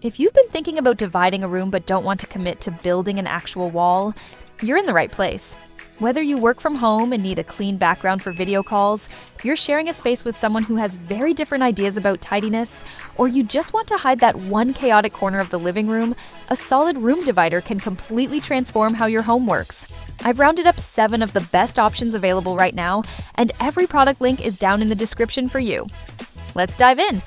If you've been thinking about dividing a room but don't want to commit to building an actual wall, you're in the right place. Whether you work from home and need a clean background for video calls, you're sharing a space with someone who has very different ideas about tidiness, or you just want to hide that one chaotic corner of the living room, a solid room divider can completely transform how your home works. I've rounded up 7 of the best options available right now, and every product link is down in the description for you. Let's dive in.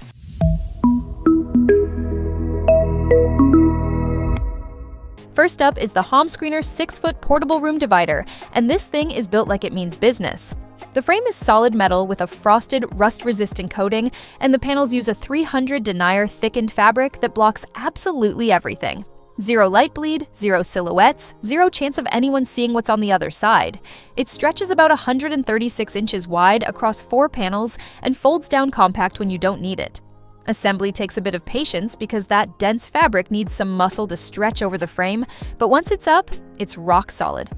First up is the Homescreener 6-foot portable room divider, and this thing is built like it means business. The frame is solid metal with a frosted, rust-resistant coating, and the panels use a 300 denier thickened fabric that blocks absolutely everything. Zero light bleed, zero silhouettes, zero chance of anyone seeing what's on the other side. It stretches about 136 inches wide across 4 panels and folds down compact when you don't need it. Assembly takes a bit of patience because that dense fabric needs some muscle to stretch over the frame, but once it's up, it's rock solid.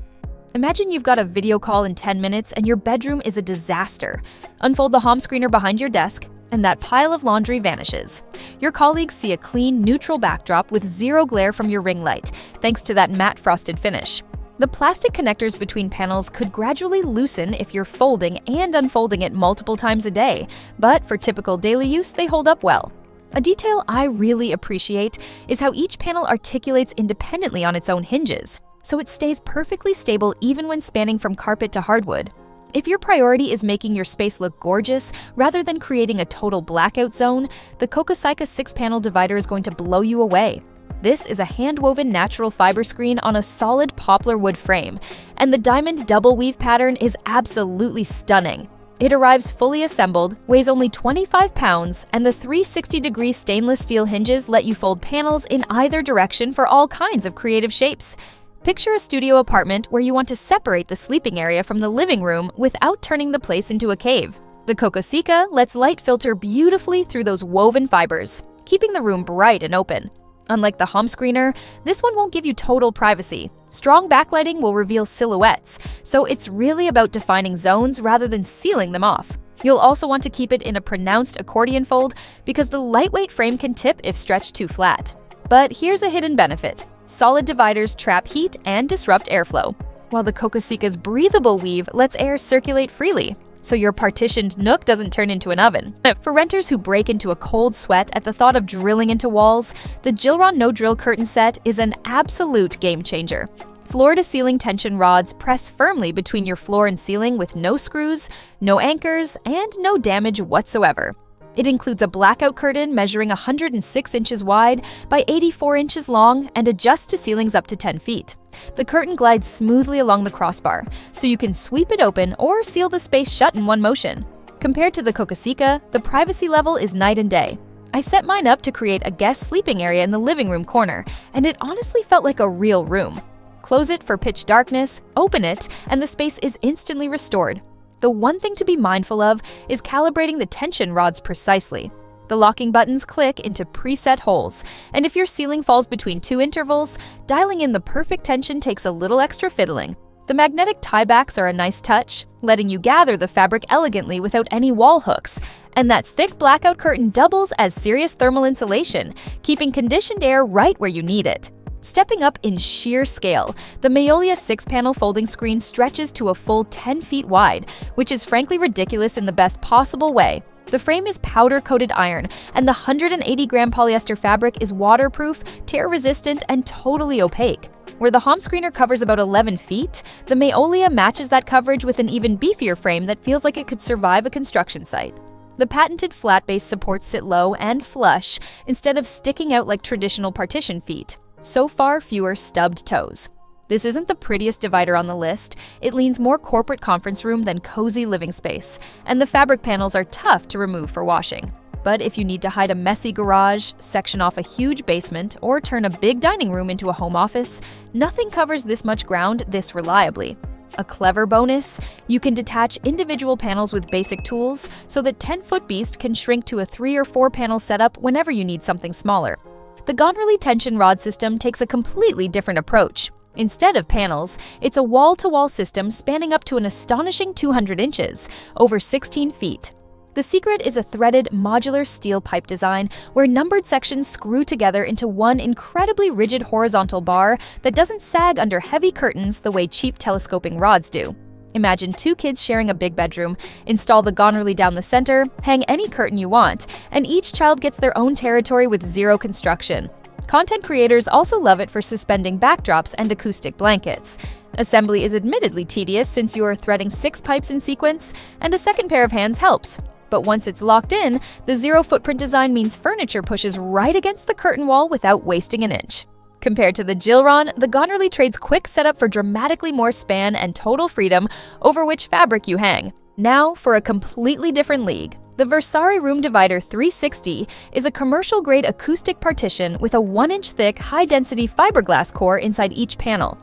Imagine you've got a video call in 10 minutes and your bedroom is a disaster. Unfold the Homescreener behind your desk, and that pile of laundry vanishes. Your colleagues see a clean, neutral backdrop with zero glare from your ring light, thanks to that matte frosted finish. The plastic connectors between panels could gradually loosen if you're folding and unfolding it multiple times a day, but for typical daily use, they hold up well. A detail I really appreciate is how each panel articulates independently on its own hinges, so it stays perfectly stable even when spanning from carpet to hardwood. If your priority is making your space look gorgeous rather than creating a total blackout zone, the Kokosika 6-panel divider is going to blow you away. This is a hand-woven natural fiber screen on a solid poplar wood frame, and the diamond double weave pattern is absolutely stunning. It arrives fully assembled, weighs only 25 pounds, and the 360-degree stainless steel hinges let you fold panels in either direction for all kinds of creative shapes. Picture a studio apartment where you want to separate the sleeping area from the living room without turning the place into a cave. The Kokosika lets light filter beautifully through those woven fibers, keeping the room bright and open. Unlike the Homescreener, this one won't give you total privacy. Strong backlighting will reveal silhouettes, so it's really about defining zones rather than sealing them off. You'll also want to keep it in a pronounced accordion fold because the lightweight frame can tip if stretched too flat. But here's a hidden benefit. Solid dividers trap heat and disrupt airflow, while the Kokosika's breathable weave lets air circulate freely, so your partitioned nook doesn't turn into an oven. For renters who break into a cold sweat at the thought of drilling into walls, the Jilron no-drill curtain set is an absolute game changer. Floor-to-ceiling tension rods press firmly between your floor and ceiling with no screws, no anchors, and no damage whatsoever. It includes a blackout curtain measuring 106 inches wide by 84 inches long and adjusts to ceilings up to 10 feet. The curtain glides smoothly along the crossbar, so you can sweep it open or seal the space shut in one motion. Compared to the Kokosika, the privacy level is night and day. I set mine up to create a guest sleeping area in the living room corner, and it honestly felt like a real room. Close it for pitch darkness, open it, and the space is instantly restored. The one thing to be mindful of is calibrating the tension rods precisely. The locking buttons click into preset holes, and if your ceiling falls between 2 intervals, dialing in the perfect tension takes a little extra fiddling. The magnetic tiebacks are a nice touch, letting you gather the fabric elegantly without any wall hooks, and that thick blackout curtain doubles as serious thermal insulation, keeping conditioned air right where you need it. Stepping up in sheer scale, the Maeolia 6-panel folding screen stretches to a full 10 feet wide, which is frankly ridiculous in the best possible way. The frame is powder-coated iron, and the 180-gram polyester fabric is waterproof, tear-resistant, and totally opaque. Where the Homescreener covers about 11 feet, the Maeolia matches that coverage with an even beefier frame that feels like it could survive a construction site. The patented flat base supports sit low and flush instead of sticking out like traditional partition feet. So far, fewer stubbed toes. This isn't the prettiest divider on the list. It leans more corporate conference room than cozy living space, and the fabric panels are tough to remove for washing. But if you need to hide a messy garage, section off a huge basement, or turn a big dining room into a home office, nothing covers this much ground this reliably. A clever bonus, you can detach individual panels with basic tools so that 10-foot beast can shrink to a 3 or 4 panel setup whenever you need something smaller. The Gonerly tension rod system takes a completely different approach. Instead of panels, it's a wall-to-wall system spanning up to an astonishing 200 inches, over 16 feet. The secret is a threaded, modular steel pipe design where numbered sections screw together into one incredibly rigid horizontal bar that doesn't sag under heavy curtains the way cheap telescoping rods do. Imagine two kids sharing a big bedroom. Install the Gonerly down the center, hang any curtain you want, and each child gets their own territory with zero construction. Content creators also love it for suspending backdrops and acoustic blankets. Assembly is admittedly tedious since you are threading 6 pipes in sequence, and a second pair of hands helps. But once it's locked in, the zero-footprint design means furniture pushes right against the curtain wall without wasting an inch. Compared to the Jilron, the Gonerly trades quick setup for dramatically more span and total freedom over which fabric you hang. Now for a completely different league. The Versari Room Divider 360 is a commercial-grade acoustic partition with a 1-inch thick, high-density fiberglass core inside each panel.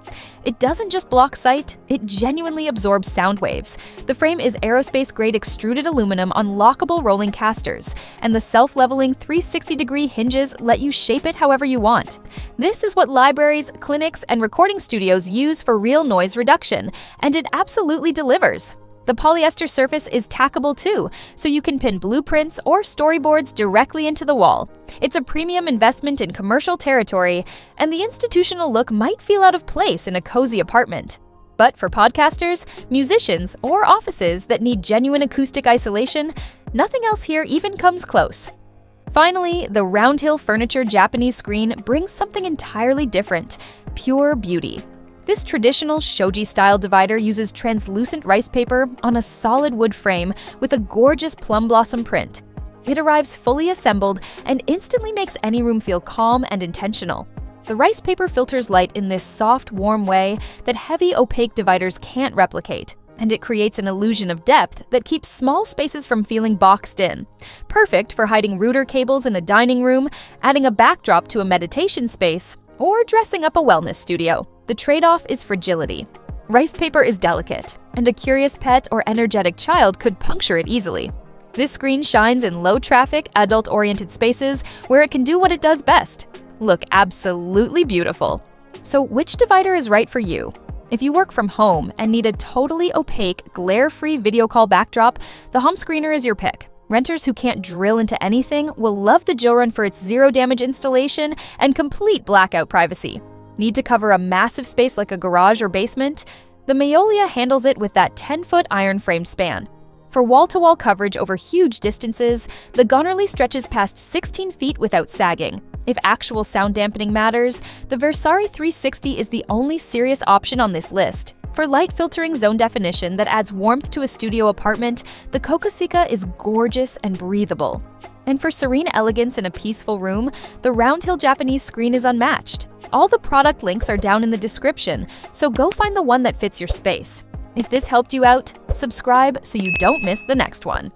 It doesn't just block sight, it genuinely absorbs sound waves. The frame is aerospace-grade extruded aluminum on lockable rolling casters, and the self-leveling 360-degree hinges let you shape it however you want. This is what libraries, clinics, and recording studios use for real noise reduction, and it absolutely delivers. The polyester surface is tackable too, so you can pin blueprints or storyboards directly into the wall. It's a premium investment in commercial territory, and the institutional look might feel out of place in a cozy apartment. But for podcasters, musicians, or offices that need genuine acoustic isolation, nothing else here even comes close. Finally, the Roundhill Furniture Japanese screen brings something entirely different: pure beauty. This traditional shoji-style divider uses translucent rice paper on a solid wood frame with a gorgeous plum blossom print. It arrives fully assembled and instantly makes any room feel calm and intentional. The rice paper filters light in this soft, warm way that heavy, opaque dividers can't replicate, and it creates an illusion of depth that keeps small spaces from feeling boxed in. Perfect for hiding router cables in a dining room, adding a backdrop to a meditation space, or dressing up a wellness studio. The trade-off is fragility. Rice paper is delicate, and a curious pet or energetic child could puncture it easily. This screen shines in low-traffic, adult-oriented spaces where it can do what it does best: look absolutely beautiful. So which divider is right for you? If you work from home and need a totally opaque, glare-free video call backdrop, the home screener is your pick. Renters who can't drill into anything will love the Jilron for its zero-damage installation and complete blackout privacy. Need to cover a massive space like a garage or basement? The Maiolia handles it with that 10-foot iron-framed span. For wall-to-wall coverage over huge distances, the Gonerly stretches past 16 feet without sagging. If actual sound dampening matters, the Versari 360 is the only serious option on this list. For light filtering zone definition that adds warmth to a studio apartment, the Kokosika is gorgeous and breathable. And for serene elegance in a peaceful room, the Roundhill Japanese screen is unmatched. All the product links are down in the description, so go find the one that fits your space. If this helped you out, subscribe so you don't miss the next one.